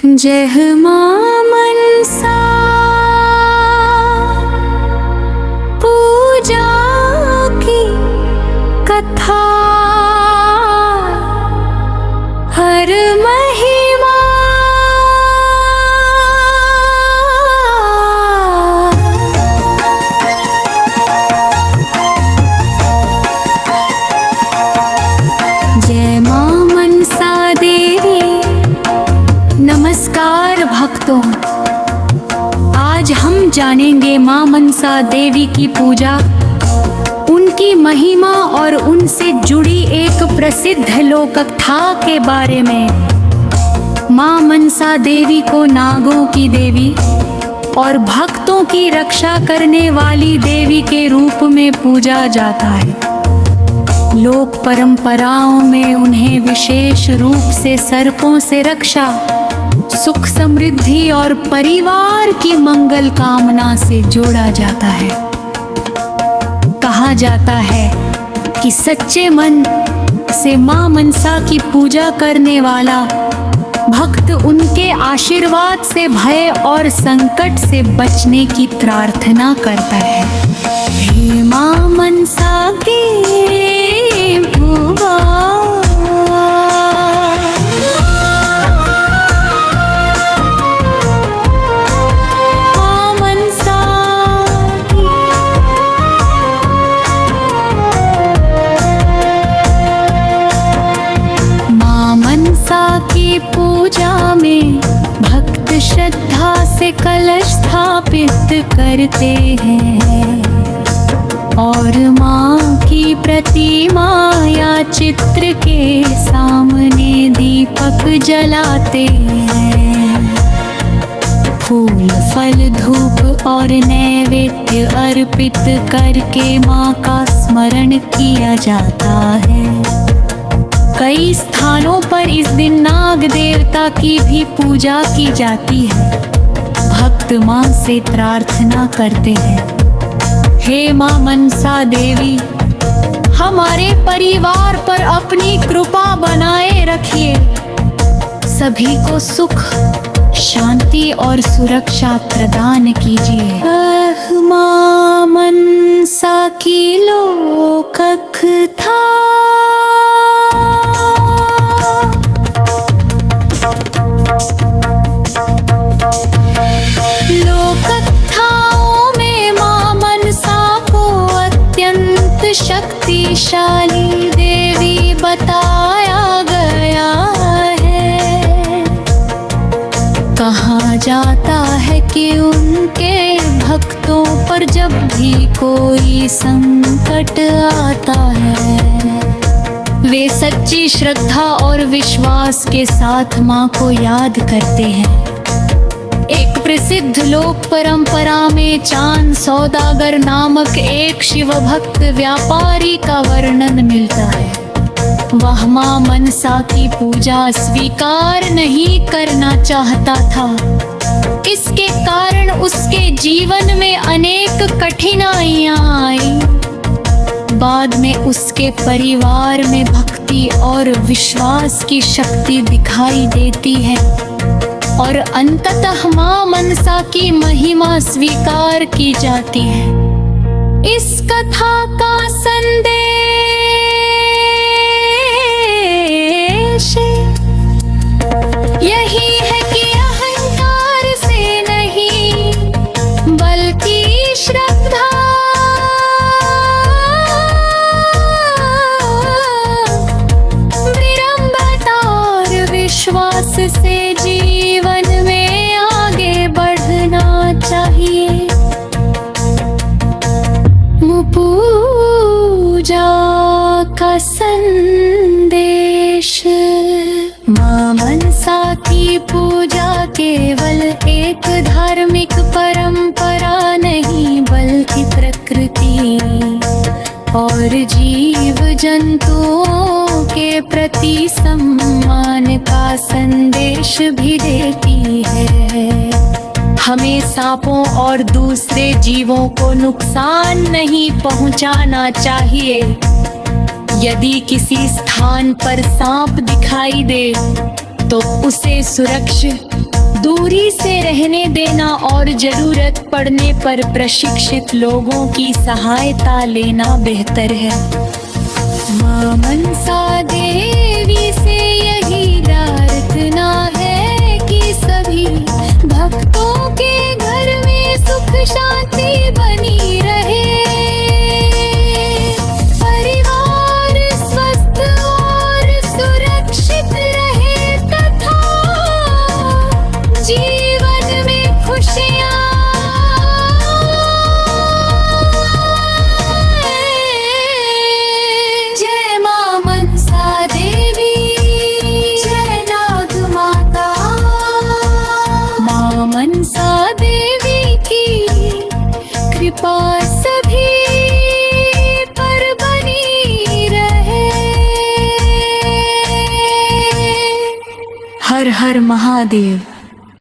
जय मां मनसा पूजा की कथा हर महिमा जय मां मनसा देवी। नमस्कार भक्तों, आज हम जानेंगे मां मनसा देवी की पूजा, उनकी महिमा और उनसे जुड़ी एक प्रसिद्ध लोककथा के बारे में। मां मनसा देवी को नागों की देवी और भक्तों की रक्षा करने वाली देवी के रूप में पूजा जाता है। लोक परंपराओं में उन्हें विशेष रूप से सर्पों से रक्षा, सुख समृद्धि और परिवार की मंगल कामना से जोड़ा जाता है। कहा जाता है कि सच्चे मन से मां मनसा की पूजा करने वाला भक्त उनके आशीर्वाद से भय और संकट से बचने की प्रार्थना करता है। हे मां मनसा की पूजा, की पूजा में भक्त श्रद्धा से कलश स्थापित करते हैं और माँ की प्रतिमा या चित्र के सामने दीपक जलाते हैं। फूल फल धूप और नैवेद्य अर्पित करके माँ का स्मरण किया जाता है। कई स्थानों पर इस दिन नाग देवता की भी पूजा की जाती है। भक्त मां से प्रार्थना करते हैं, हे मां मनसा देवी, हमारे परिवार पर अपनी कृपा बनाए रखिए। सभी को सुख, शांति और सुरक्षा प्रदान कीजिए। मां मनसा की लोककथा। लोककथाओं में मां मनसा को अत्यंत शक्तिशाली देवी बताया गया है। कहा जाता है कि उनके भक्तों पर जब भी कोई संकट आता है, वे सच्ची श्रद्धा और विश्वास के साथ मां को याद करते हैं। एक प्रसिद्ध लोक परंपरा में चांद सौदागर नामक एक शिव भक्त व्यापारी का वर्णन मिलता है। वह मां मनसा की पूजा स्वीकार नहीं करना चाहता था। इसके कारण उसके जीवन में अनेक कठिनाइयां आई। बाद में उसके परिवार में भक्ति और विश्वास की शक्ति दिखाई देती है और अंततः मां मनसा की महिमा स्वीकार की जाती है। इस कथा का संदेश यही है कि अहंकार से नहीं बल्कि श्रद्धा, विनम्रता और विश्वास से जीवन में आगे बढ़ना चाहिए। पूजा का संदेश। मां मनसा की पूजा केवल एक धार्मिक परंपरा नहीं बल्कि प्रकृति और जीव जंतुओं के प्रति सम्मान का संदेश भी देती है। हमें सांपों और दूसरे जीवों को नुकसान नहीं पहुंचाना चाहिए। यदि किसी स्थान पर सांप दिखाई दे तो उसे सुरक्षित दूरी से रहने देना और जरूरत पड़ने पर प्रशिक्षित लोगों की सहायता लेना बेहतर है। मां मनसा देवी से यही प्रार्थना है कि सभी भक्तों के घर में सुख शांति बनी रहे, परिवार स्वस्थ और सुरक्षित रहे तथा जीवन में खुशियाँ आए। जय मां मनसा देवी, जय नाग माता। मां मनसा देवी की कृपा सभी पर बनी रहे। हर हर महादेव।